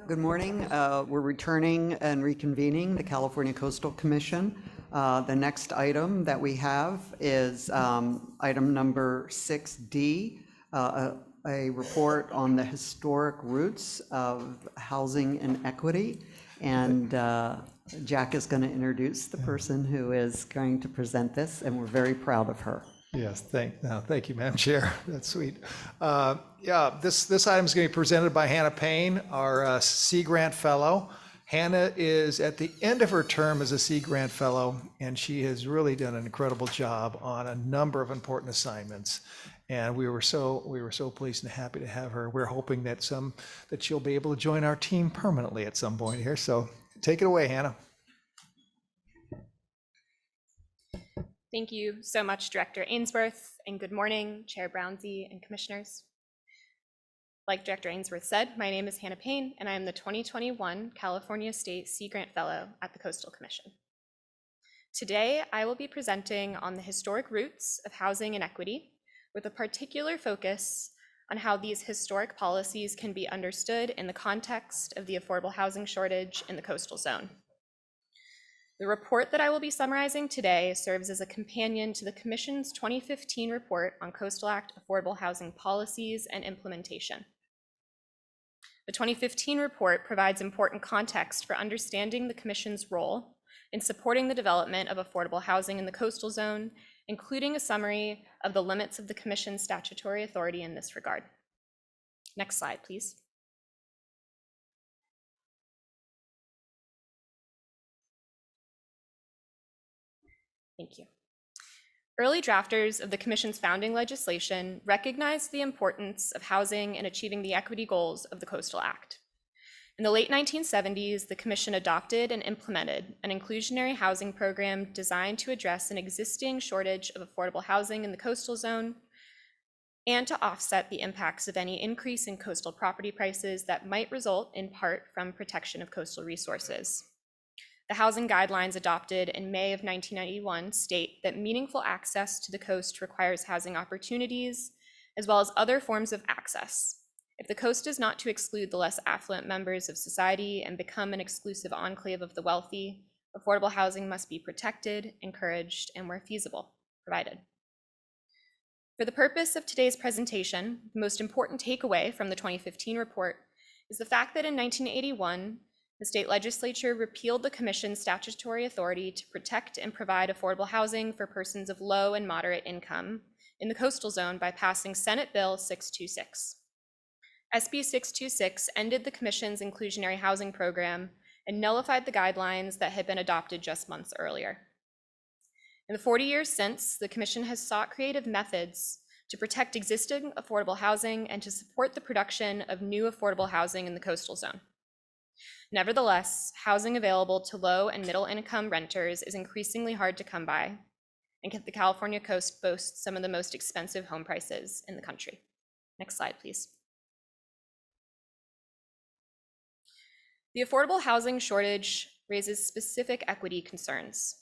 Good morning. We're returning and reconvening the California Coastal Commission. The next item that we have is item number 6D, a report on the historic roots of housing inequity. And Jack is going to introduce the person who is going to present this, and we're very proud of her. Yes, thank you, Madam Chair. That's sweet. This item is going to be presented by Hannah Payne, our Sea Grant Fellow. Hannah is at the end of her term as a Sea Grant Fellow, and she has really done an incredible job on a number of important assignments. And we were so pleased and happy to have her. We're hoping that she'll be able to join our team permanently at some point here. So take it away, Hannah. Thank you so much, Director Ainsworth, and good morning, Chair Brownsey and Commissioners. Like Director Ainsworth said, my name is Hannah Payne, and I am the 2021 California State Sea Grant Fellow at the Coastal Commission. Today, I will be presenting on the historic roots of housing inequity, with a particular focus on how these historic policies can be understood in the context of the affordable housing shortage in the coastal zone. The report that I will be summarizing today serves as a companion to the Commission's 2015 report on Coastal Act affordable housing policies and implementation. The 2015 report provides important context for understanding the Commission's role in supporting the development of affordable housing in the coastal zone, including a summary of the limits of the Commission's statutory authority in this regard. Next slide, please. Thank you. Early drafters of the Commission's founding legislation recognized the importance of housing in achieving the equity goals of the Coastal Act. In the late 1970s, the Commission adopted and implemented an inclusionary housing program designed to address an existing shortage of affordable housing in the coastal zone and to offset the impacts of any increase in coastal property prices that might result in part from protection of coastal resources. The housing guidelines adopted in May of 1991 state that meaningful access to the coast requires housing opportunities, as well as other forms of access. If the coast is not to exclude the less affluent members of society and become an exclusive enclave of the wealthy, affordable housing must be protected, encouraged, and where feasible, provided. For the purpose of today's presentation, the most important takeaway from the 2015 report is the fact that in 1981, the state legislature repealed the Commission's statutory authority to protect and provide affordable housing for persons of low and moderate income in the coastal zone by passing Senate Bill 626. SB 626 ended the Commission's inclusionary housing program and nullified the guidelines that had been adopted just months earlier. In the 40 years since, the Commission has sought creative methods to protect existing affordable housing and to support the production of new affordable housing in the coastal zone. Nevertheless, housing available to low and middle income renters is increasingly hard to come by, and the California coast boasts some of the most expensive home prices in the country. Next slide, please. The affordable housing shortage raises specific equity concerns.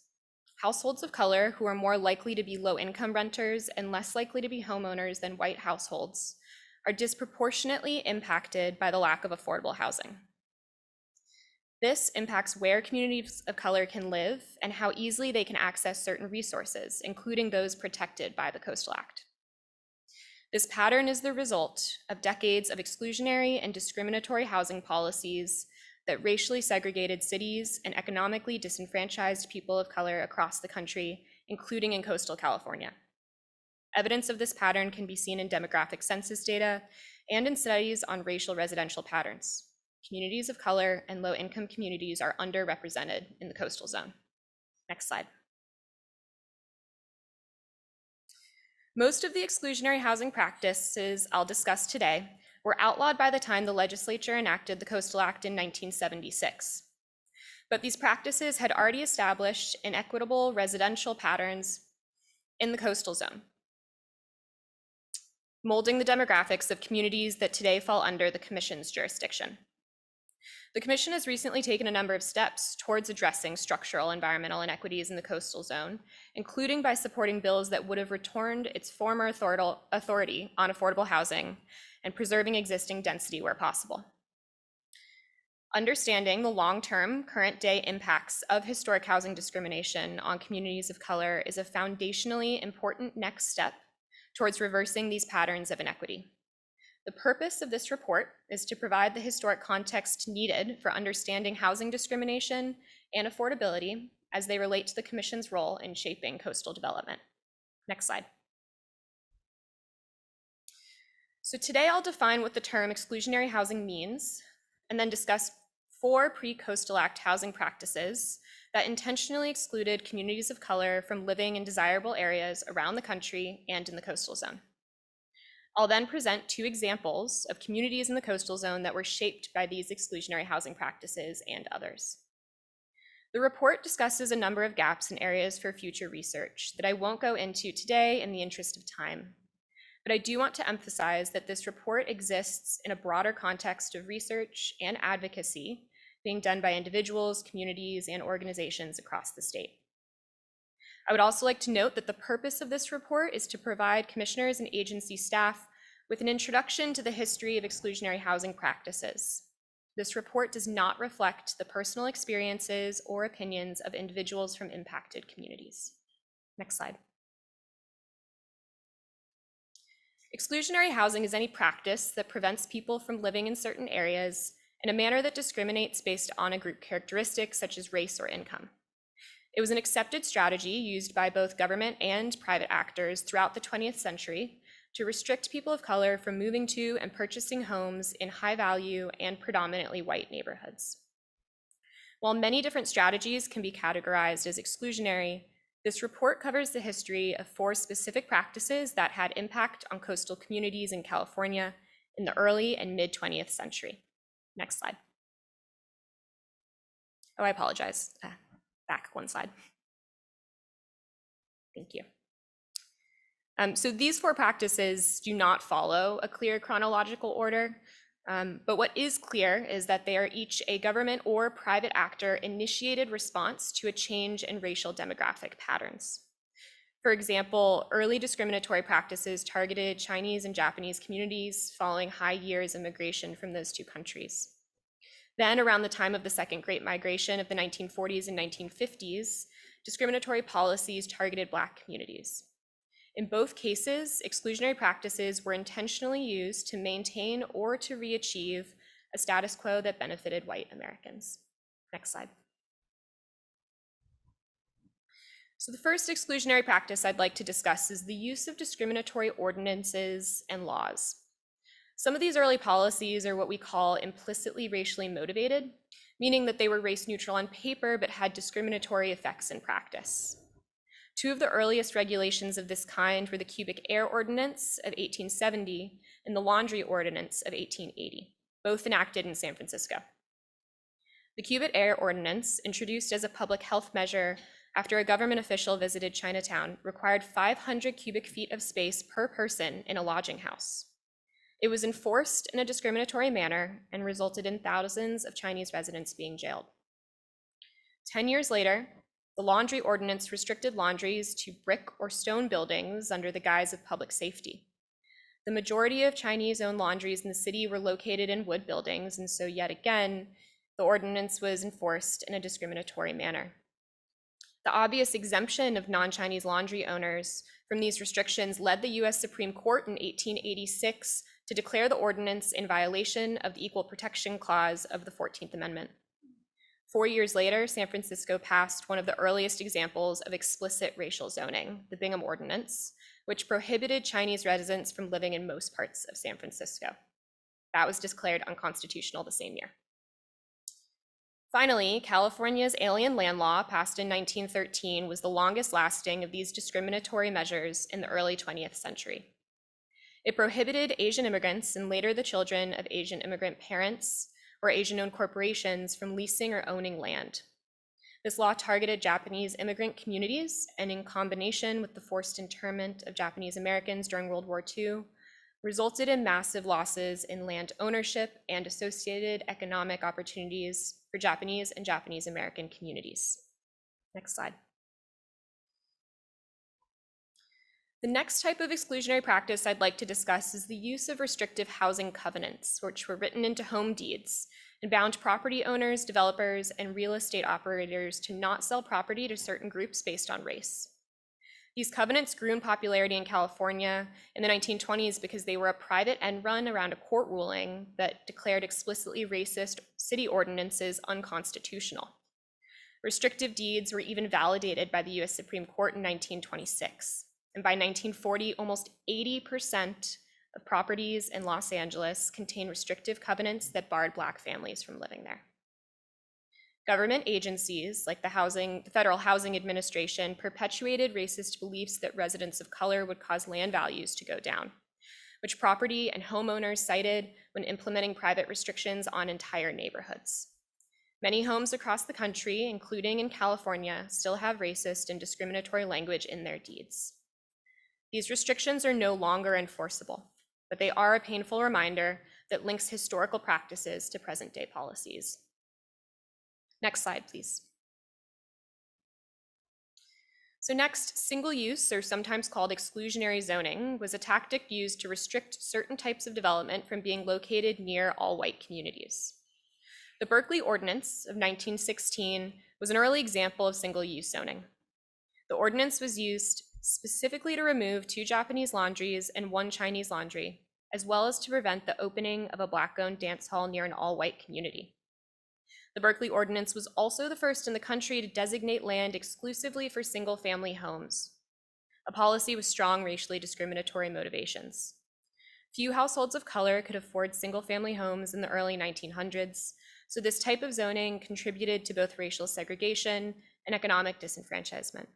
Households of color, who are more likely to be low-income renters and less likely to be homeowners than white households, are disproportionately impacted by the lack of affordable housing. This impacts where communities of color can live and how easily they can access certain resources, including those protected by the Coastal Act. This pattern is the result of decades of exclusionary and discriminatory housing policies that racially segregated cities and economically disenfranchised people of color across the country, including in coastal California. Evidence of this pattern can be seen in demographic census data and in studies on racial residential patterns. Communities of color and low-income communities are underrepresented in the coastal zone. Next slide. Most of the exclusionary housing practices I'll discuss today were outlawed by the time the legislature enacted the Coastal Act in 1976. But these practices had already established inequitable residential patterns in the coastal zone, molding the demographics of communities that today fall under the Commission's jurisdiction. The Commission has recently taken a number of steps towards addressing structural environmental inequities in the coastal zone, including by supporting bills that would have returned its former authority on affordable housing and preserving existing density where possible. Understanding the long-term, current-day impacts of historic housing discrimination on communities of color is a foundationally important next step towards reversing these patterns of inequity. The purpose of this report is to provide the historic context needed for understanding housing discrimination and affordability as they relate to the Commission's role in shaping coastal development. Next slide. So today I'll define what the term exclusionary housing means, and then discuss 4 pre-Coastal Act housing practices that intentionally excluded communities of color from living in desirable areas around the country and in the coastal zone. I'll then present 2 examples of communities in the coastal zone that were shaped by these exclusionary housing practices and others. The report discusses a number of gaps and areas for future research that I won't go into today in the interest of time. But I do want to emphasize that this report exists in a broader context of research and advocacy being done by individuals, communities, and organizations across the state. I would also like to note that the purpose of this report is to provide commissioners and agency staff with an introduction to the history of exclusionary housing practices. This report does not reflect the personal experiences or opinions of individuals from impacted communities. Next slide. Exclusionary housing is any practice that prevents people from living in certain areas in a manner that discriminates based on a group characteristic such as race or income. It was an accepted strategy used by both government and private actors throughout the 20th century to restrict people of color from moving to and purchasing homes in high-value and predominantly white neighborhoods. While many different strategies can be categorized as exclusionary, this report covers the history of 4 specific practices that had impact on coastal communities in California in the early and mid-20th century. Next slide. Oh, I apologize. Back 1 slide. Thank you. So these 4 practices do not follow a clear chronological order, but what is clear is that they are each a government or private actor initiated response to a change in racial demographic patterns. For example, early discriminatory practices targeted Chinese and Japanese communities following high years of migration from those 2 countries. Then, around the time of the Second Great Migration of the 1940s and 1950s, discriminatory policies targeted Black communities. In both cases, exclusionary practices were intentionally used to maintain or to re-achieve a status quo that benefited white Americans. Next slide. So the first exclusionary practice I'd like to discuss is the use of discriminatory ordinances and laws. Some of these early policies are what we call implicitly racially motivated, meaning that they were race neutral on paper but had discriminatory effects in practice. 2 of the earliest regulations of this kind were the Cubic Air Ordinance of 1870 and the Laundry Ordinance of 1880, both enacted in San Francisco. The Cubic Air Ordinance, introduced as a public health measure after a government official visited Chinatown, required 500 cubic feet of space per person in a lodging house. It was enforced in a discriminatory manner and resulted in thousands of Chinese residents being jailed. 10 years later, the Laundry Ordinance restricted laundries to brick or stone buildings under the guise of public safety. The majority of Chinese-owned laundries in the city were located in wood buildings, and so yet again, the ordinance was enforced in a discriminatory manner. The obvious exemption of non-Chinese laundry owners from these restrictions led the US Supreme Court in 1886 to declare the ordinance in violation of the Equal Protection Clause of the 14th Amendment. 4 years later, San Francisco passed one of the earliest examples of explicit racial zoning, the Bingham Ordinance, which prohibited Chinese residents from living in most parts of San Francisco. That was declared unconstitutional the same year. Finally, California's Alien Land Law, passed in 1913, was the longest lasting of these discriminatory measures in the early 20th century. It prohibited Asian immigrants and later the children of Asian immigrant parents or Asian-owned corporations from leasing or owning land. This law targeted Japanese immigrant communities, and in combination with the forced internment of Japanese Americans during World War II, resulted in massive losses in land ownership and associated economic opportunities for Japanese and Japanese American communities. Next slide. The next type of exclusionary practice I'd like to discuss is the use of restrictive housing covenants, which were written into home deeds and bound property owners, developers, and real estate operators to not sell property to certain groups based on race. These covenants grew in popularity in California in the 1920s because they were a private end run around a court ruling that declared explicitly racist city ordinances unconstitutional. Restrictive deeds were even validated by the US Supreme Court in 1926. And by 1940, almost 80% of properties in Los Angeles contained restrictive covenants that barred Black families from living there. Government agencies like the Federal Housing Administration perpetuated racist beliefs that residents of color would cause land values to go down, which property and homeowners cited when implementing private restrictions on entire neighborhoods. Many homes across the country, including in California, still have racist and discriminatory language in their deeds. These restrictions are no longer enforceable, but they are a painful reminder that links historical practices to present-day policies. Next slide, please. So next, single use, or sometimes called exclusionary zoning, was a tactic used to restrict certain types of development from being located near all white communities. The Berkeley Ordinance of 1916 was an early example of single use zoning. The ordinance was used specifically to remove 2 Japanese laundries and 1 Chinese laundry, as well as to prevent the opening of a Black-owned dance hall near an all-white community. The Berkeley Ordinance was also the first in the country to designate land exclusively for single-family homes, a policy with strong racially discriminatory motivations. Few households of color could afford single-family homes in the early 1900s, so this type of zoning contributed to both racial segregation and economic disenfranchisement.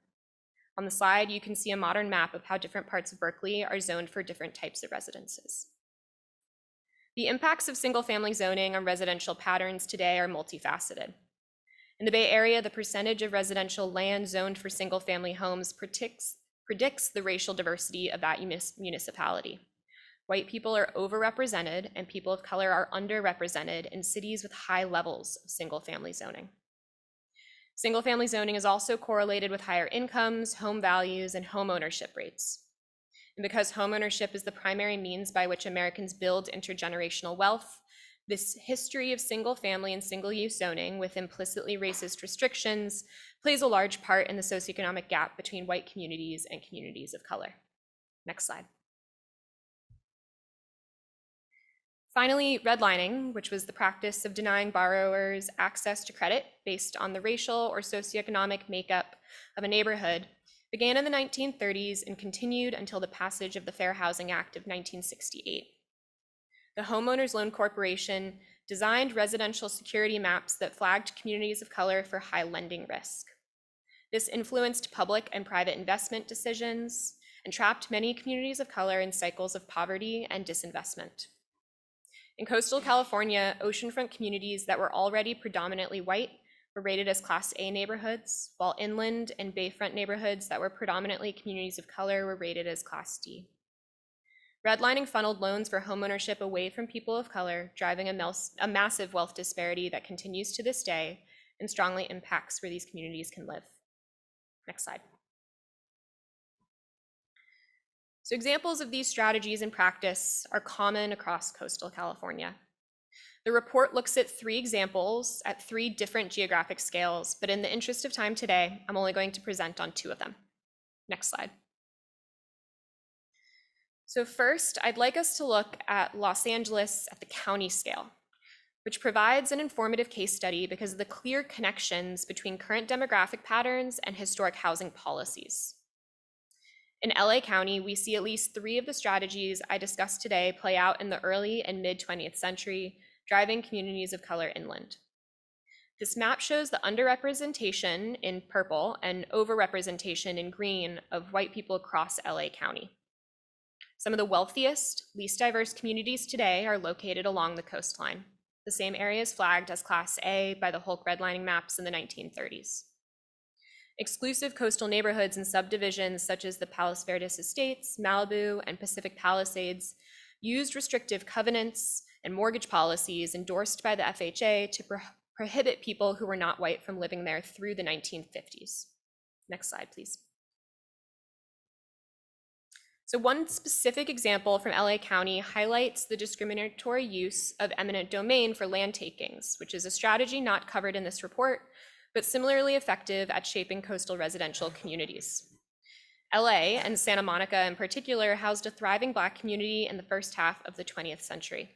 On the slide, you can see a modern map of how different parts of Berkeley are zoned for different types of residences. The impacts of single-family zoning on residential patterns today are multifaceted. In the Bay Area, the percentage of residential land zoned for single-family homes predicts the racial diversity of that municipality. White people are overrepresented and people of color are underrepresented in cities with high levels of single-family zoning. Single-family zoning is also correlated with higher incomes, home values, and home ownership rates. And because homeownership is the primary means by which Americans build intergenerational wealth, this history of single-family and single-use zoning with implicitly racist restrictions plays a large part in the socioeconomic gap between white communities and communities of color. Next slide. Finally, redlining, which was the practice of denying borrowers access to credit based on the racial or socioeconomic makeup of a neighborhood, began in the 1930s and continued until the passage of the Fair Housing Act of 1968. The Homeowners Loan Corporation designed residential security maps that flagged communities of color for high lending risk. This influenced public and private investment decisions and trapped many communities of color in cycles of poverty and disinvestment. In coastal California, oceanfront communities that were already predominantly white were rated as Class A neighborhoods, while inland and bayfront neighborhoods that were predominantly communities of color were rated as Class D. Redlining funneled loans for homeownership away from people of color, driving a massive wealth disparity that continues to this day and strongly impacts where these communities can live. Next slide. So examples of these strategies in practice are common across coastal California. The report looks at 3 examples at 3 different geographic scales, but in the interest of time today, I'm only going to present on 2 of them. Next slide. So first, I'd like us to look at Los Angeles at the county scale, which provides an informative case study because of the clear connections between current demographic patterns and historic housing policies. In LA County, we see at least 3 of the strategies I discussed today play out in the early and mid-20th century, driving communities of color inland. This map shows the underrepresentation in purple and overrepresentation in green of white people across LA County. Some of the wealthiest, least diverse communities today are located along the coastline, the same areas flagged as Class A by the Hulk redlining maps in the 1930s. Exclusive coastal neighborhoods and subdivisions such as the Palos Verdes Estates, Malibu, and Pacific Palisades used restrictive covenants and mortgage policies endorsed by the FHA to prohibit people who were not white from living there through the 1950s. Next slide, please. So one specific example from LA County highlights the discriminatory use of eminent domain for land takings, which is a strategy not covered in this report, but similarly effective at shaping coastal residential communities. LA, and Santa Monica in particular, housed a thriving Black community in the first half of the 20th century.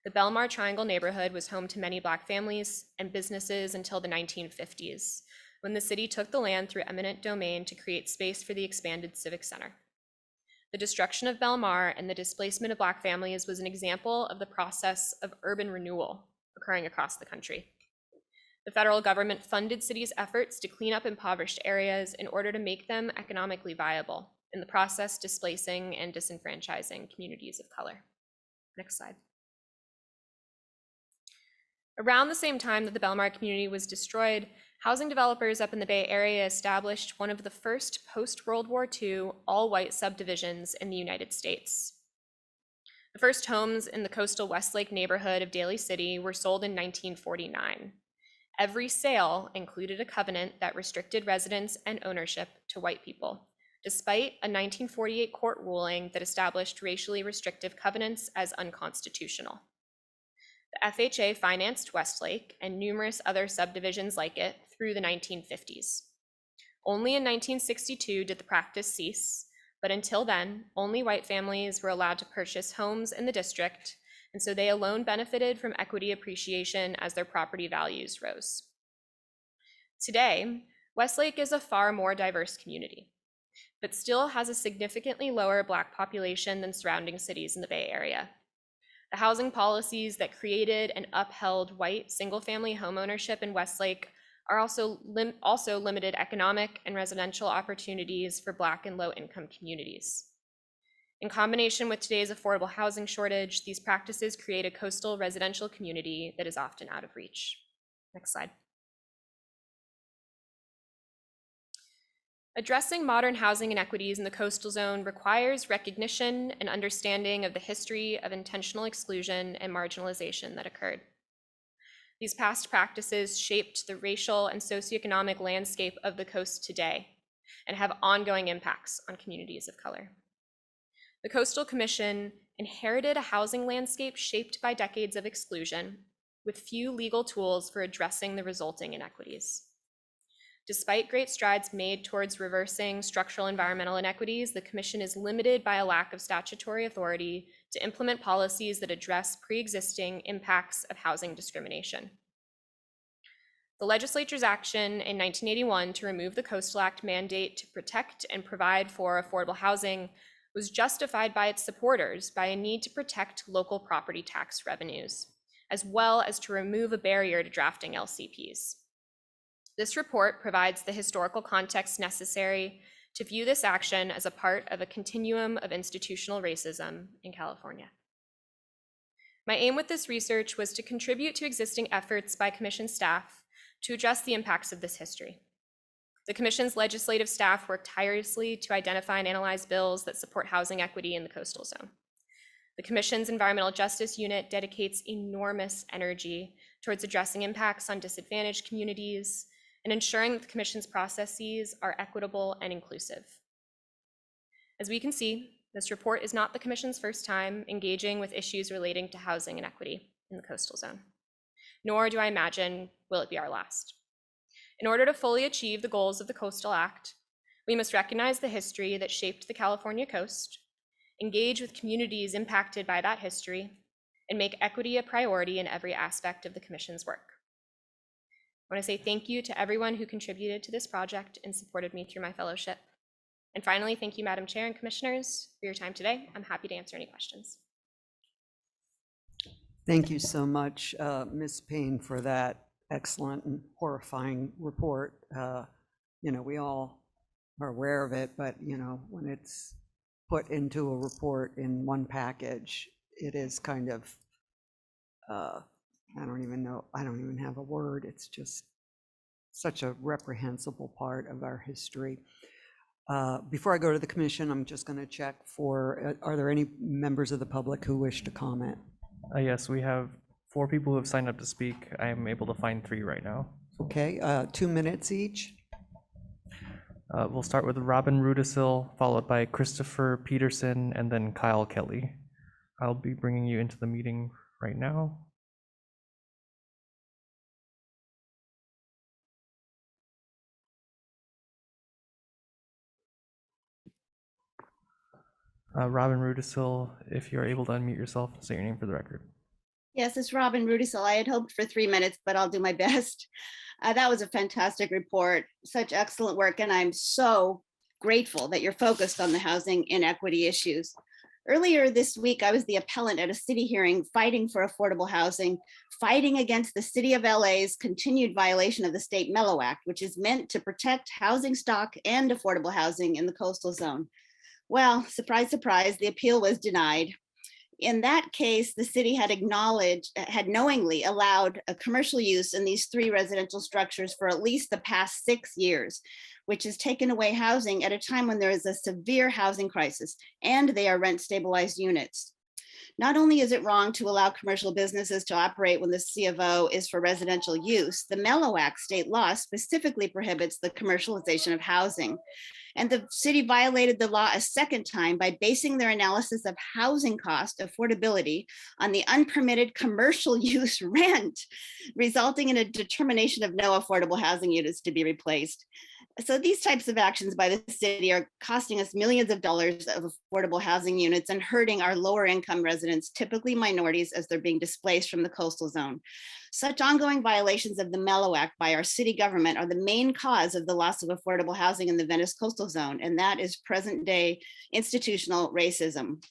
The Belmar Triangle neighborhood was home to many Black families and businesses until the 1950s, when the city took the land through eminent domain to create space for the expanded Civic Center. The destruction of Belmar and the displacement of Black families was an example of the process of urban renewal occurring across the country. The federal government funded cities' efforts to clean up impoverished areas in order to make them economically viable, in the process displacing and disenfranchising communities of color. Next slide. Around the same time that the Belmar community was destroyed, housing developers up in the Bay Area established one of the first post-World War II all-white subdivisions in the United States. The first homes in the coastal Westlake neighborhood of Daly City were sold in 1949. Every sale included a covenant that restricted residence and ownership to white people, despite a 1948 court ruling that established racially restrictive covenants as unconstitutional. The FHA financed Westlake and numerous other subdivisions like it through the 1950s. Only in 1962 did the practice cease, but until then, only white families were allowed to purchase homes in the district, and so they alone benefited from equity appreciation as their property values rose. Today, Westlake is a far more diverse community, but still has a significantly lower Black population than surrounding cities in the Bay Area. The housing policies that created and upheld white single-family homeownership in Westlake are also limited economic and residential opportunities for Black and low-income communities. In combination with today's affordable housing shortage, these practices create a coastal residential community that is often out of reach. Next slide. Addressing modern housing inequities in the coastal zone requires recognition and understanding of the history of intentional exclusion and marginalization that occurred. These past practices shaped the racial and socioeconomic landscape of the coast today and have ongoing impacts on communities of color. The Coastal Commission inherited a housing landscape shaped by decades of exclusion, with few legal tools for addressing the resulting inequities. Despite great strides made towards reversing structural environmental inequities, the Commission is limited by a lack of statutory authority to implement policies that address pre-existing impacts of housing discrimination. The legislature's action in 1981 to remove the Coastal Act mandate to protect and provide for affordable housing was justified by its supporters by a need to protect local property tax revenues, as well as to remove a barrier to drafting LCPs. This report provides the historical context necessary to view this action as a part of a continuum of institutional racism in California. My aim with this research was to contribute to existing efforts by Commission staff to address the impacts of this history. The Commission's legislative staff worked tirelessly to identify and analyze bills that support housing equity in the coastal zone. The Commission's Environmental Justice Unit dedicates enormous energy towards addressing impacts on disadvantaged communities and ensuring that the Commission's processes are equitable and inclusive. As we can see, this report is not the Commission's first time engaging with issues relating to housing and equity in the coastal zone, nor do I imagine will it be our last. In order to fully achieve the goals of the Coastal Act, we must recognize the history that shaped the California coast, engage with communities impacted by that history, and make equity a priority in every aspect of the Commission's work. I want to say thank you to everyone who contributed to this project and supported me through my fellowship. And finally, thank you, Madam Chair and Commissioners, for your time today. I'm happy to answer any questions. Thank you so much, Ms. Payne, for that excellent and horrifying report. We all are aware of it, but when it's put into a report in one package, it is kind of, I don't even have a word. It's just such a reprehensible part of our history. Before I go to the Commission, I'm just going to check for, are there any members of the public who wish to comment? Yes, we have 4 people who have signed up to speak. I am able to find 3 right now. Okay, 2 minutes each. We'll start with Robin Rudisil, followed by Christopher Peterson, and then Kyle Kelly. I'll be bringing you into the meeting right now. Robin Rudisil, if you're able to unmute yourself, say your name for the record. Yes, it's Robin Rudisil. I had hoped for 3 minutes, but I'll do my best. That was a fantastic report, such excellent work, and I'm so grateful that you're focused on the housing inequity issues. Earlier this week, I was the appellant at a city hearing fighting for affordable housing, fighting against the city of LA's continued violation of the State Mellow Act, which is meant to protect housing stock and affordable housing in the coastal zone. Well, surprise, surprise, the appeal was denied. In that case, the city had knowingly allowed a commercial use in these 3 residential structures for at least the past 6 years, which has taken away housing at a time when there is a severe housing crisis and they are rent stabilized units. Not only is it wrong to allow commercial businesses to operate when the C of O is for residential use, the Mellow Act state law specifically prohibits the commercialization of housing. And the city violated the law a second time by basing their analysis of housing cost affordability on the unpermitted commercial use rent, resulting in a determination of no affordable housing units to be replaced. So these types of actions by the city are costing us millions of dollars of affordable housing units and hurting our lower income residents, typically minorities, as they're being displaced from the coastal zone. Such ongoing violations of the Mellow Act by our city government are the main cause of the loss of affordable housing in the Venice coastal zone, and that is present day institutional racism.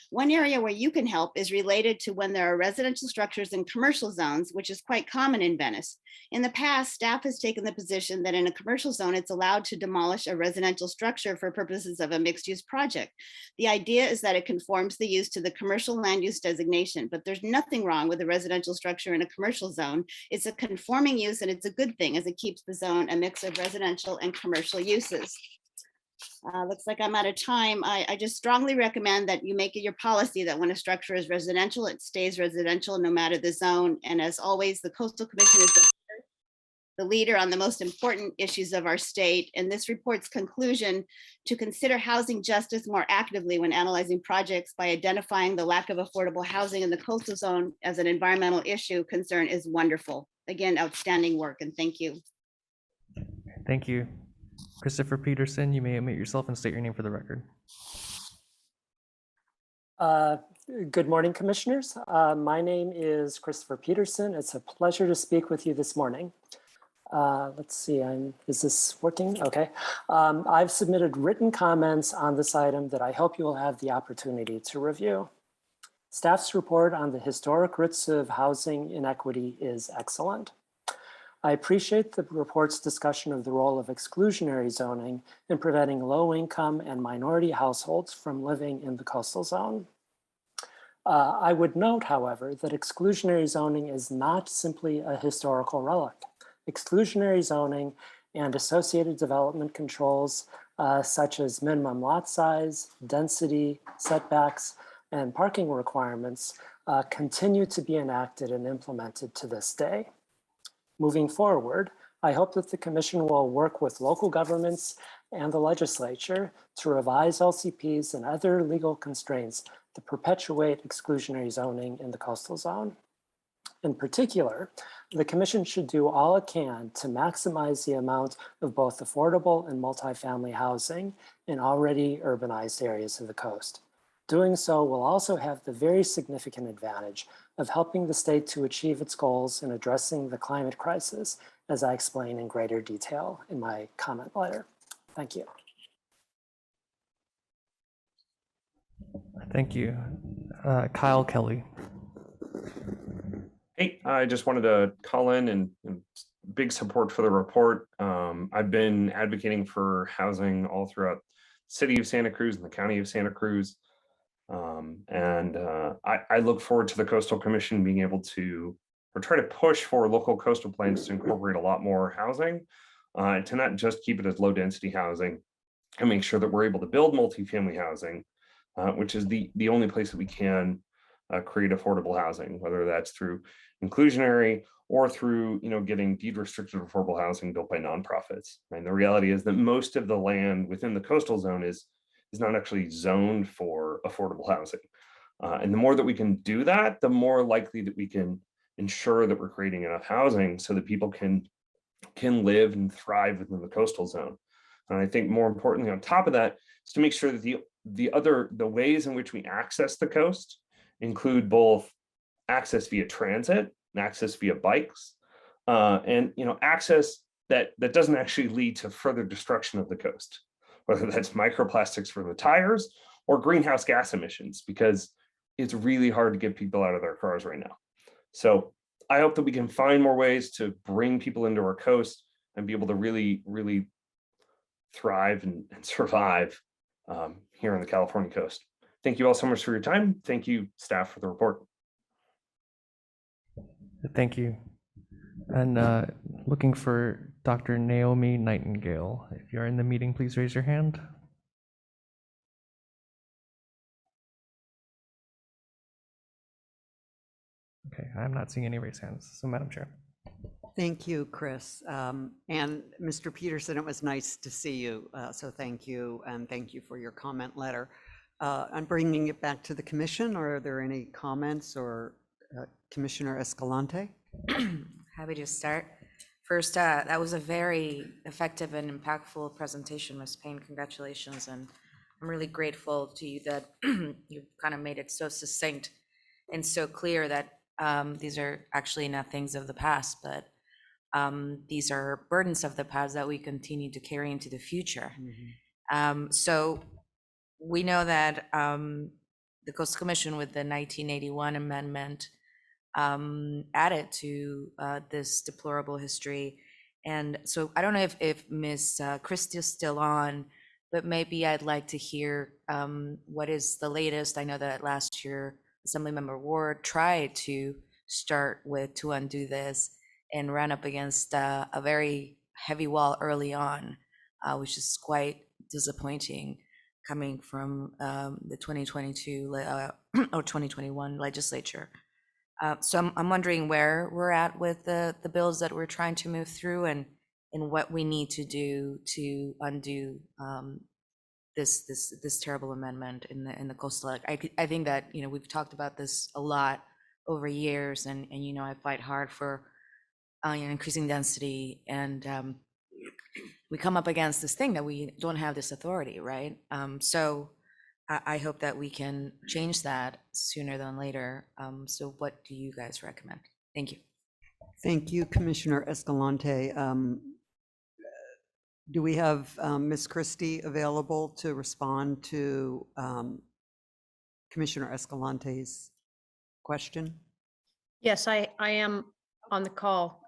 One area where you can help is related to when there are residential structures in commercial zones, which is quite common in Venice. In the past, staff has taken the position that in a commercial zone, it's allowed to demolish a residential structure for purposes of a mixed-use project. The idea is that it conforms the use to the commercial land use designation, but there's nothing wrong with a residential structure in a commercial zone. It's a conforming use and it's a good thing as it keeps the zone a mix of residential and commercial uses. Looks like I'm out of time. I just strongly recommend that you make it your policy that when a structure is residential, it stays residential no matter the zone. And as always, the Coastal Commission is the leader on the most important issues of our state. And this report's conclusion to consider housing justice more actively when analyzing projects by identifying the lack of affordable housing in the coastal zone as an environmental issue concern is wonderful. Again, outstanding work, and thank you. Thank you. Christopher Peterson, you may unmute yourself and state your name for the record. Good morning, commissioners. My name is Christopher Peterson. It's a pleasure to speak with you this morning. Let's see, is this working? Okay. I've submitted written comments on this item that I hope you will have the opportunity to review. Staff's report on the historic roots of housing inequity is excellent. I appreciate the report's discussion of the role of exclusionary zoning in preventing low-income and minority households from living in the coastal zone. I would note, however, that exclusionary zoning is not simply a historical relic. Exclusionary zoning and associated development controls, such as minimum lot size, density, setbacks, and parking requirements, continue to be enacted and implemented to this day. Moving forward, I hope that the Commission will work with local governments and the legislature to revise LCPs and other legal constraints that perpetuate exclusionary zoning in the coastal zone. In particular, the Commission should do all it can to maximize the amount of both affordable and multifamily housing in already urbanized areas of the coast. Doing so will also have the very significant advantage of helping the state to achieve its goals in addressing the climate crisis, as I explain in greater detail in my comment letter. Thank you. Thank you. Kyle Kelly. Hey, I just wanted to call in and big support for the report. I've been advocating for housing all throughout the city of Santa Cruz and the county of Santa Cruz. I look forward to the Coastal Commission being able to, or try to push for local coastal plans to incorporate a lot more housing, to not just keep it as low density housing, and make sure that we're able to build multifamily housing, which is the only place that we can create affordable housing, whether that's through inclusionary or through, getting deed restricted affordable housing built by nonprofits. And the reality is that most of the land within the coastal zone is not actually zoned for affordable housing. And the more that we can do that, the more likely that we can ensure that we're creating enough housing so that people can live and thrive within the coastal zone. And I think more importantly, on top of that, is to make sure that the ways in which we access the coast include both access via transit and access via bikes, and access that doesn't actually lead to further destruction of the coast, whether that's microplastics from the tires or greenhouse gas emissions, because it's really hard to get people out of their cars right now. So I hope that we can find more ways to bring people into our coast and be able to really, really thrive and survive here on the California coast. Thank you all so much for your time. Thank you, staff, for the report. Thank you. And looking for Dr. Naomi Nightingale. If you're in the meeting, please raise your hand. Okay, I'm not seeing any raised hands. So, Madam Chair. Thank you, Chris. And Mr. Peterson, it was nice to see you. So thank you, and thank you for your comment letter. I'm bringing it back to the commission. Or are there any comments, or Commissioner Escalante? Happy to start. First, that was a very effective and impactful presentation, Ms. Payne. Congratulations. And I'm really grateful to you that you kind of made it so succinct and so clear that these are actually not things of the past, but these are burdens of the past that we continue to carry into the future. So we know that the Coastal Commission, with the 1981 amendment, added to this deplorable history. And so I don't know if Ms. Christie is still on, but maybe I'd like to hear what is the latest. I know that last year Assemblymember Ward tried to start with to undo this and ran up against a very heavy wall early on, which is quite disappointing coming from the 2022 or 2021 legislature. So I'm wondering where we're at with the bills that we're trying to move through, and what we need to do to undo this terrible amendment in the coastal act. I think that we've talked about this a lot over years, and I fight hard for increasing density, and we come up against this thing that we don't have this authority, right? So I hope that we can change that sooner than later. So what do you guys recommend? Thank you. Thank you, Commissioner Escalante. Do we have Ms. Christie available to respond to Commissioner Escalante's question? Yes, I am on the call.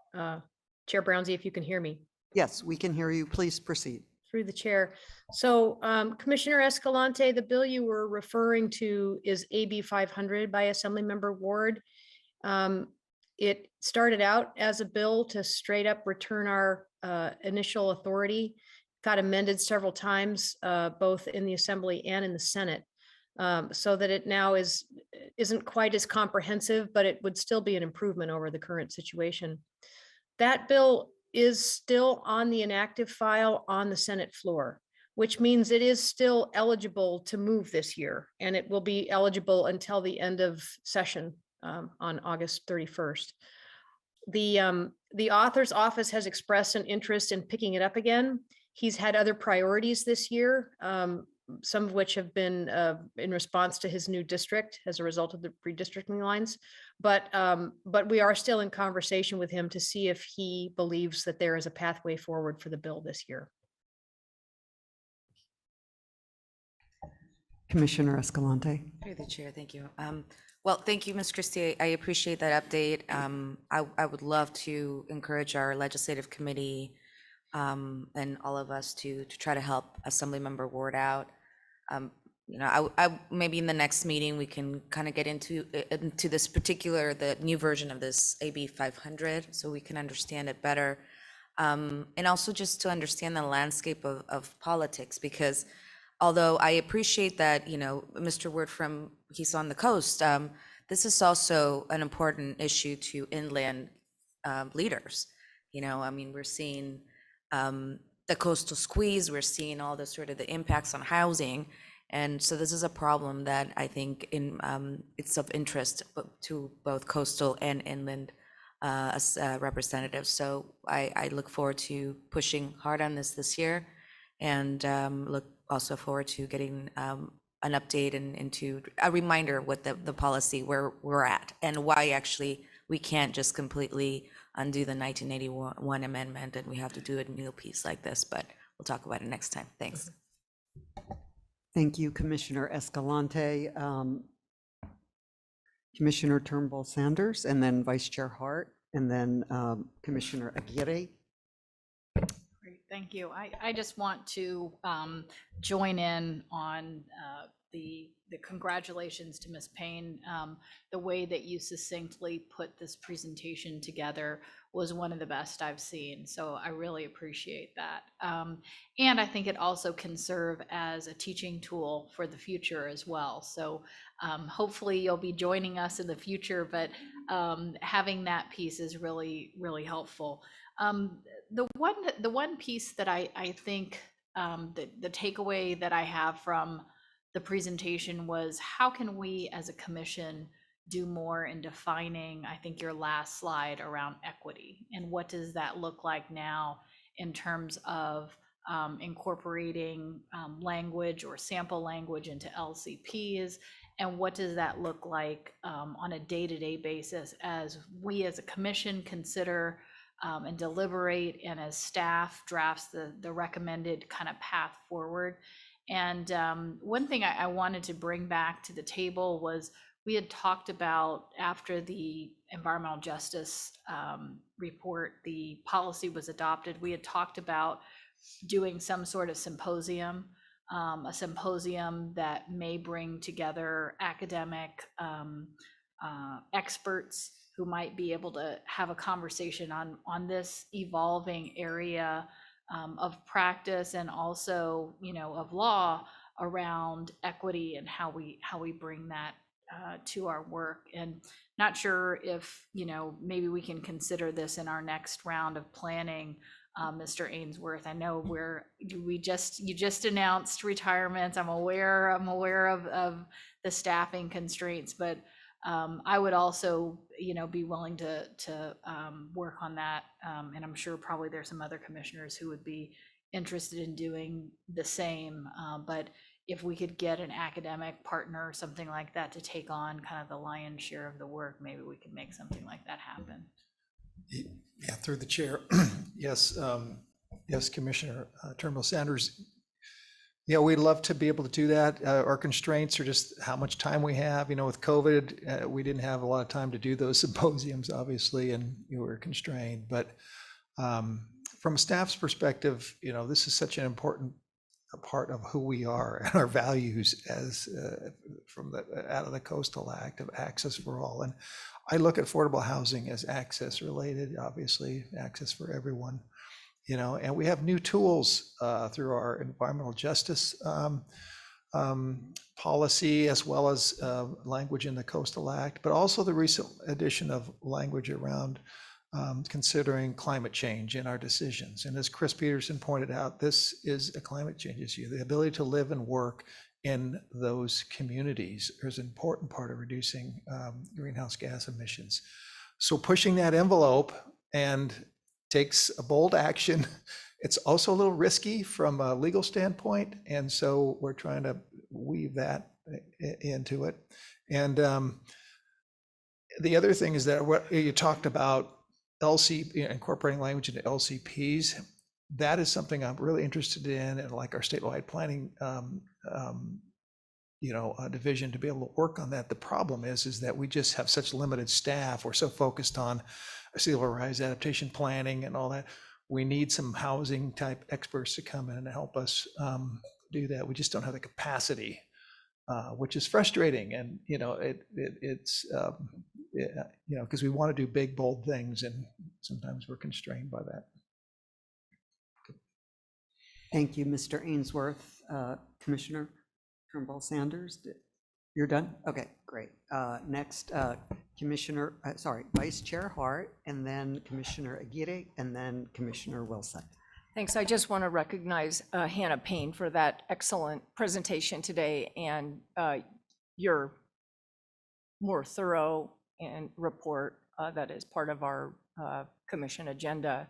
Chair Brownsy, if you can hear me. Yes, we can hear you. Please proceed. Through the chair. So Commissioner Escalante, the bill you were referring to is AB 500 by Assemblymember Ward. It started out as a bill to straight up return our initial authority, got amended several times, both in the Assembly and in the Senate, so that it now isn't quite as comprehensive, but it would still be an improvement over the current situation. That bill is still on the inactive file on the Senate floor, which means it is still eligible to move this year, and it will be eligible until the end of session on August 31st. The author's office has expressed an interest in picking it up again. He's had other priorities this year, some of which have been in response to his new district as a result of the redistricting lines. But we are still in conversation with him to see if he believes that there is a pathway forward for the bill this year. Commissioner Escalante. Through the chair, thank you. Well, thank you, Ms. Christie. I appreciate that update. I would love to encourage our legislative committee and all of us to try to help Assemblymember Ward out. I maybe in the next meeting we can kind of get into this particular, the new version of this AB 500, so we can understand it better, and also just to understand the landscape of politics, because although I appreciate that Mr. Ward he's on the coast, this is also an important issue to inland leaders. You know, I mean, we're seeing the coastal squeeze, we're seeing all the sort of the impacts on housing. And so this is a problem that I think it's of interest to both coastal and inland representatives. So I look forward to pushing hard on this year, and look also forward to getting an update and into a reminder what the policy where we're at and why actually we can't just completely undo the 1981 amendment and we have to do a new piece like this, but we'll talk about it next time. Thanks. Thank you, Commissioner Escalante. Commissioner Turnbull Sanders, and then Vice Chair Hart, and then Commissioner Aguirre. Great, thank you. I just want to join in on the congratulations to Ms. Payne. The way that you succinctly put this presentation together was one of the best I've seen. So I really appreciate that. And I think it also can serve as a teaching tool for the future as well. So hopefully you'll be joining us in the future, but having that piece is really, really helpful. The one piece that I think the takeaway that I have from the presentation was, how can we as a commission do more in defining, I think your last slide, around equity, and what does that look like now in terms of incorporating language or sample language into LCPs, and what does that look like on a day-to-day basis as we as a commission consider and deliberate, and as staff drafts the recommended kind of path forward. And one thing I wanted to bring back to the table was, we had talked about, after the environmental justice report, the policy was adopted, we had talked about doing some sort of symposium, a symposium that may bring together academic experts who might be able to have a conversation on this evolving area of practice, and also, you know, of law around equity and how we bring that to our work. And not sure if, you know, maybe we can consider this in our next round of planning. Mr. Ainsworth, I know you just announced retirements. I'm aware of the staffing constraints, but I would also, you know, be willing to work on that. And I'm sure probably there's some other commissioners who would be interested in doing the same. But if we could get an academic partner or something like that to take on kind of the lion's share of the work, maybe we could make something like that happen. Yeah, through the chair. Yes, yes, Commissioner Turnbull Sanders. Yeah, we'd love to be able to do that. Our constraints are just how much time we have. You know, with COVID, we didn't have a lot of time to do those symposiums, obviously, and you were constrained. But from a staff's perspective, you know, this is such an important part of who we are and our values as from out of the Coastal Act of access for all. And I look at affordable housing as access related, obviously, access for everyone. You know, and we have new tools through our environmental justice policy, as well as language in the Coastal Act, but also the recent addition of language around considering climate change in our decisions. And as Chris Peterson pointed out, this is a climate change issue. The ability to live and work in those communities is an important part of reducing greenhouse gas emissions. So pushing that envelope and takes a bold action. It's also a little risky from a legal standpoint, and so we're trying to weave that into it. And the other thing is that what you talked about, incorporating language into LCPs, that is something I'm really interested in, and like our statewide planning division to be able to work on that. The problem is that we just have such limited staff. We're so focused on sea level rise adaptation planning and all that. We need some housing type experts to come in and help us do that. We just don't have the capacity, which is frustrating. And it's because we want to do big, bold things, and sometimes we're constrained by that. Thank you, Mr. Ainsworth. Commissioner Turnbull Sanders, You're done? Okay, great. Next, Vice Chair Hart, and then Commissioner Aguirre, and then Commissioner Wilson. Thanks. I just want to recognize Hannah Payne for that excellent presentation today and your more thorough and report that is part of our commission agenda.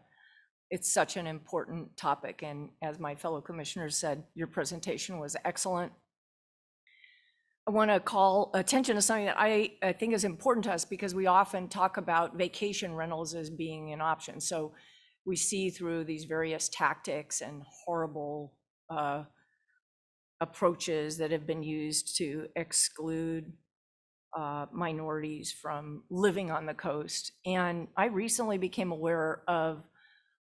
It's such an important topic, and as my fellow commissioners said, your presentation was excellent. I want to call attention to something that I think is important to us because we often talk about vacation rentals as being an option. So we see through these various tactics and horrible approaches that have been used to exclude minorities from living on the coast. And I recently became aware of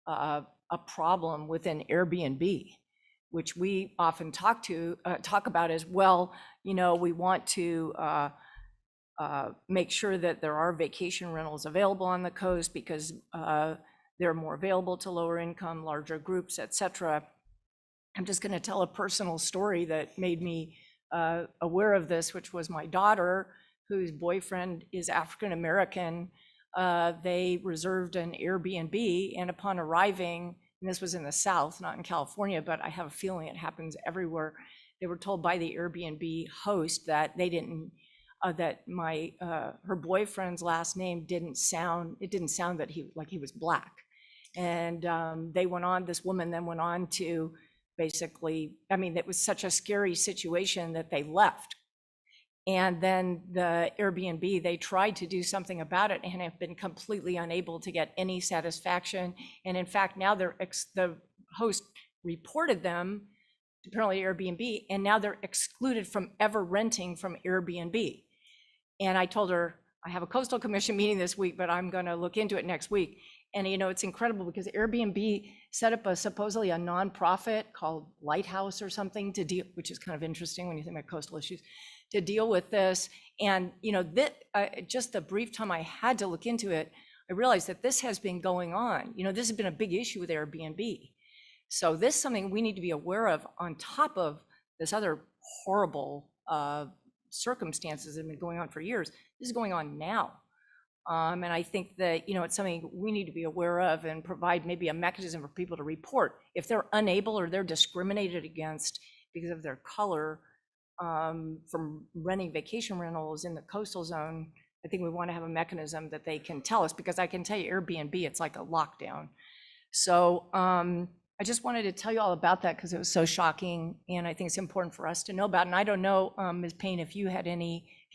a problem within Airbnb, which we often talk about as well. You know, we want to make sure that there are vacation rentals available on the coast because they're more available to lower income, larger groups, et cetera. I'm just going to tell a personal story that made me aware of this, which was my daughter, whose boyfriend is African American. They reserved an Airbnb, and upon arriving, and this was in the South, not in California, but I have a feeling it happens everywhere. They were told by the Airbnb host that they didn't, that her boyfriend's last name didn't sound that he was Black. And this woman then went on to basically, I mean, it was such a scary situation that they left. And then the Airbnb, they tried to do something about it and have been completely unable to get any satisfaction. And in fact, now the host reported them, apparently Airbnb, and now they're excluded from ever renting from Airbnb. And I told her, I have a coastal commission meeting this week, but I'm going to look into it next week. And you know, it's incredible because Airbnb set up supposedly a nonprofit called Lighthouse or something to deal, which is kind of interesting when you think about coastal issues, to deal with this. And you know, just the brief time I had to look into it, I realized that this has been going on. You know, this has been a big issue with Airbnb. So this is something we need to be aware of on top of this other horrible circumstances that have been going on for years. This is going on now. And I think that, you know, it's something we need to be aware of and provide maybe a mechanism for people to report if they're unable or they're discriminated against because of their color from renting vacation rentals in the coastal zone. I think we want to have a mechanism that they can tell us, because I can tell you Airbnb, it's like a lockdown. So I just wanted to tell you all about that because it was so shocking, and I think it's important for us to know about. And I don't know, Ms. Payne, if you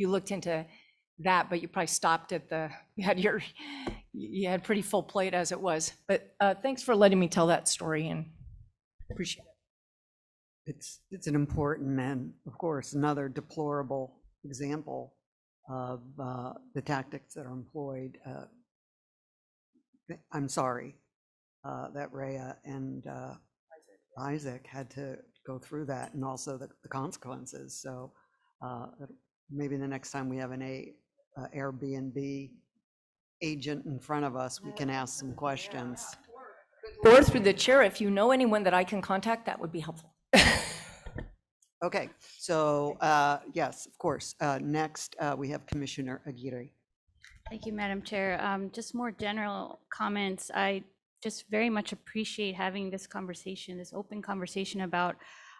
looked into that, but you probably stopped at you had pretty full plate as it was. But thanks for letting me tell that story, and appreciate it. It's an important and, of course, another deplorable example of the tactics that are employed. I'm sorry that Rhea and Isaac had to go through that, and also the consequences. So maybe the next time we have an Airbnb agent in front of us, we can ask some questions. Or through the chair, if you know anyone that I can contact, that would be helpful. Okay, so yes, of course. Next, we have Commissioner Aguirre. Thank you, Madam Chair. Just more general comments. I just very much appreciate having this conversation, this open conversation about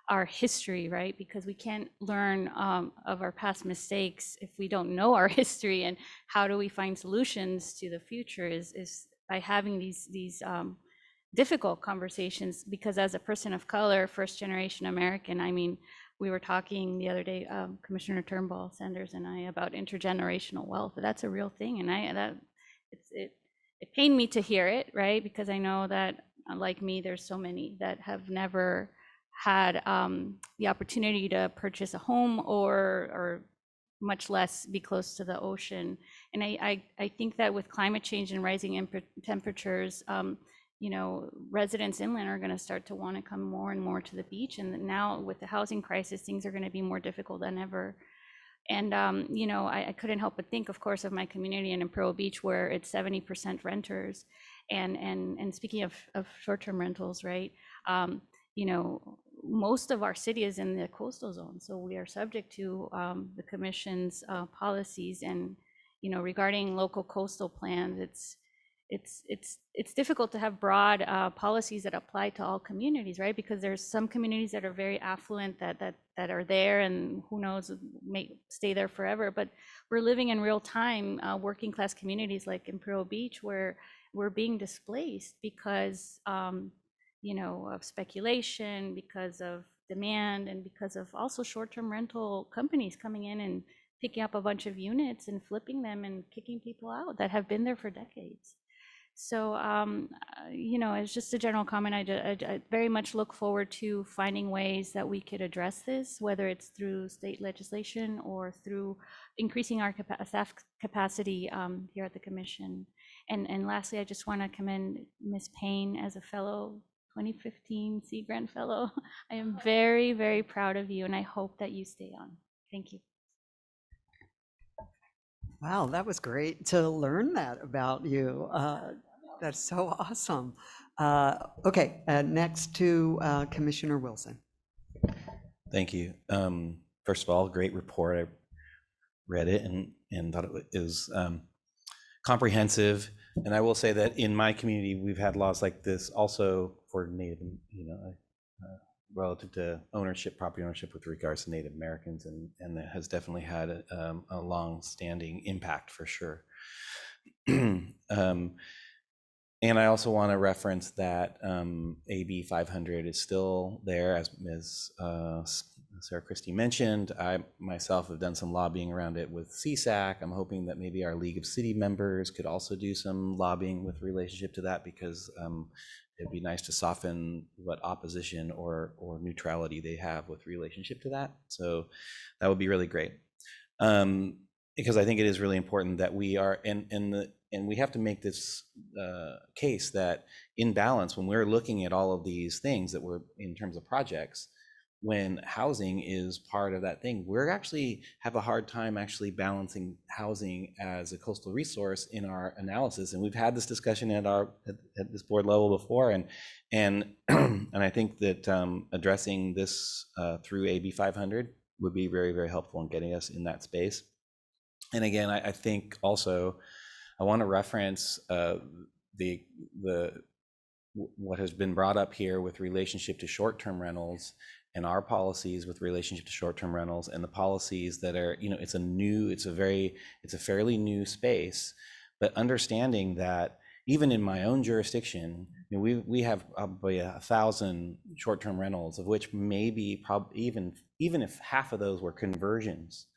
our history, right? Because we can't learn of our past mistakes if we don't know our history. And how do we find solutions to the future is by having these difficult conversations. Because as a person of color, first generation American, I mean, we were talking the other day, Commissioner Turnbull, Sanders and I, about intergenerational wealth. That's a real thing, and it pained me to hear it, right? Because I know that, like me, there's so many that have never had the opportunity to purchase a home or much less be close to the ocean. And I think that with climate change and rising temperatures, you know, residents inland are going to start to want to come more and more to the beach. And now with the housing crisis, things are going to be more difficult than ever. And, you know, I couldn't help but think, of course, of my community in Imperial Beach, where it's 70% renters. And speaking of short-term rentals, right, you know, most of our city is in the coastal zone, so we are subject to the commission's policies. And regarding local coastal plans, it's difficult to have broad policies that apply to all communities, right? Because there's some communities that are very affluent that are there, and who knows, may stay there forever. But we're living in real time, working class communities like Imperial Beach, where we're being displaced because of speculation, because of demand, and because of also short-term rental companies coming in and picking up a bunch of units and flipping them and kicking people out that have been there for decades. So, it's just a general comment. I very much look forward to finding ways that we could address this, whether it's through state legislation or through increasing our staff capacity here at the commission. And lastly, I just want to commend Ms. Payne as a fellow 2015 Sea Grant Fellow. I am very, very proud of you, and I hope that you stay on. Thank you. Wow, that was great to learn that about you. That's so awesome. Okay, next to Commissioner Wilson. Thank you. First of all, great report. I read it and thought it was comprehensive. And I will say that in my community, we've had laws like this also for Native, relative to ownership, property ownership with regards to Native Americans, and that has definitely had a long-standing impact for sure. And I also want to reference that AB 500 is still there, as Ms. Sarah Christie mentioned. I myself have done some lobbying around it with CSAC. I'm hoping that maybe our League of City members could also do some lobbying with relationship to that, because it'd be nice to soften what opposition or neutrality they have with relationship to that. So that would be really great. Because I think it is really important that we are, and we have to make this case that in balance, when we're looking at all of these things that we're in terms of projects, when housing is part of that thing, we're actually have a hard time actually balancing housing as a coastal resource in our analysis. And we've had this discussion at this board level before, and I think that addressing this through AB 500 would be very, very helpful in getting us in that space. And again, I think also I want to reference what has been brought up here with relationship to short-term rentals, and our policies with relationship to short-term rentals, and the policies that are, it's a fairly new space, but understanding that even in my own jurisdiction, we have probably 1,000 short-term rentals, of which maybe even if half of those were conversions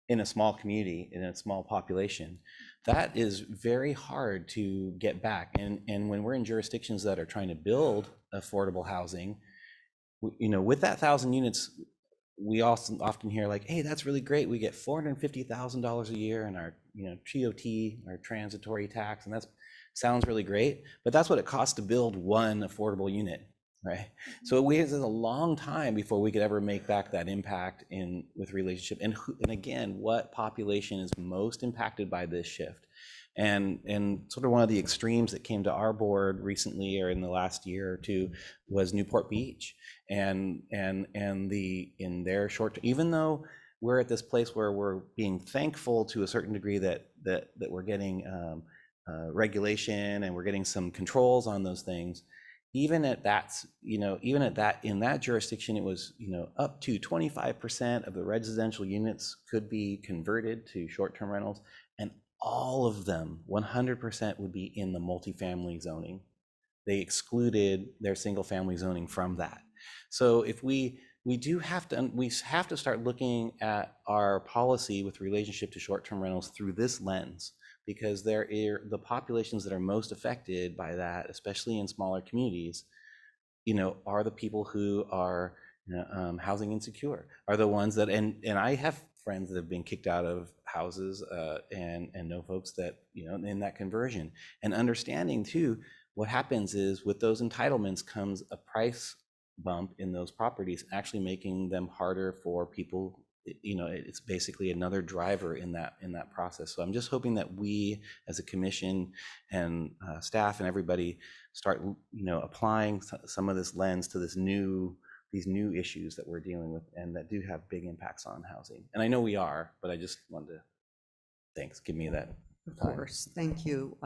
in a small community, in a small population, that is very hard to get back. And when we're in jurisdictions that are trying to build affordable housing, with that 1,000 units, we also often hear like, hey, that's really great. We get $450,000 a year in our, TOT, our transitory tax, and that sounds really great. But that's what it costs to build one affordable unit, right? So it's a long time before we could ever make back that impact with relationship. And again, what population is most impacted by this shift? And sort of one of the extremes that came to our board recently, or in the last year or two, was Newport Beach, and in their short, even though we're at this place where we're being thankful to a certain degree that we're getting regulation and we're getting some controls on those things. Even at that, in that jurisdiction, it was, up to 25% of the residential units could be converted to short-term rentals, and all of them, 100%, would be in the multifamily zoning. They excluded their single-family zoning from that. So if we have to start looking at our policy with relationship to short-term rentals through this lens, because the populations that are most affected by that, especially in smaller communities, are the people who are housing insecure, are the ones that, and I have friends that have been kicked out of houses and know folks that, in that conversion. And understanding too, what happens is with those entitlements comes a price bump in those properties, actually making them harder for people. It's basically another driver in that process. So I'm just hoping that we as a commission and staff and everybody start applying some of this lens to this new new issues that we're dealing with and that do have big impacts on housing. And I know we are, but I just wanted to, thanks, give me that Of time. course. Thank you,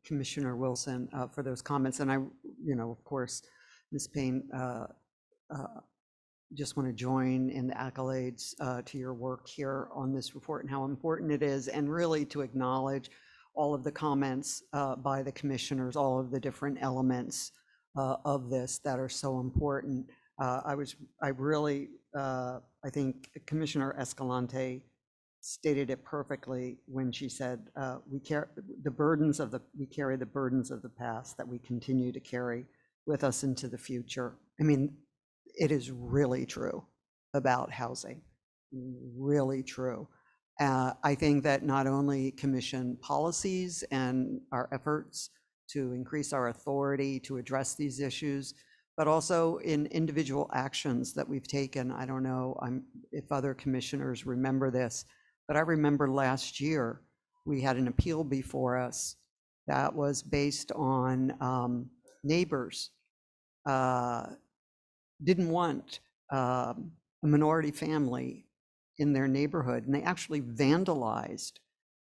Commissioner Wilson, for those comments. And I, of course, Ms. Payne, just want to join in the accolades to your work here on this report and how important it is, and really to acknowledge all of the comments by the commissioners, all of the different elements of this that are so important. I think Commissioner Escalante stated it perfectly when she said, we carry the burdens of the past that we continue to carry with us into the future. I mean, it is really true about housing, really true. I think that not only commission policies and our efforts to increase our authority to address these issues, but also in individual actions that we've taken. I don't know if other commissioners remember this, but I remember last year we had an appeal before us that was based on neighbors didn't want a minority family in their neighborhood, and they actually vandalized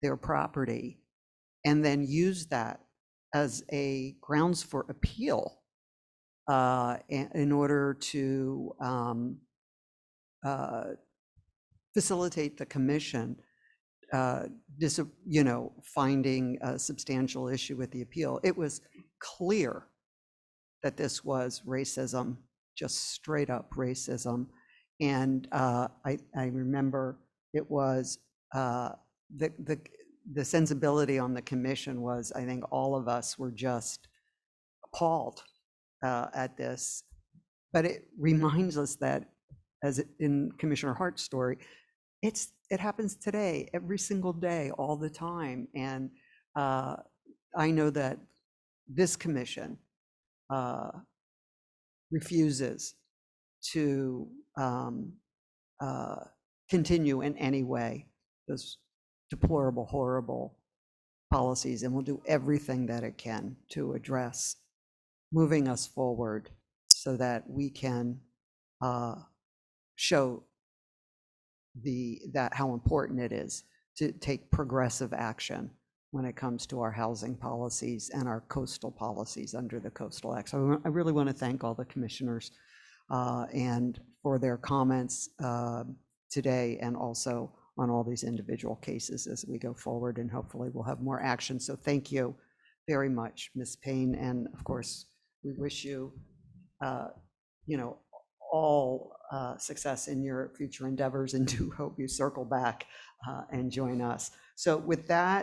their property and then used that as a grounds for appeal in order to facilitate the commission finding a substantial issue with the appeal. It was clear that this was racism, just straight up racism. And I remember it was the sensibility on the commission was, I think all of us were just appalled at this. But it reminds us that, as in Commissioner Hart's story, it happens today, every single day, all the time. And I know that this commission refuses to continue in any way those deplorable, horrible policies, and will do everything that it can to address moving us forward so that we can show how important it is to take progressive action when it comes to our housing policies and our coastal policies under the Coastal Act. So I really want to thank all the commissioners and for their comments today, and also on all these individual cases as we go forward, and hopefully we'll have more action. So thank you very much, Ms. Payne, and of course, we wish you, all success in your future endeavors, and do hope you circle back and join us. So with that,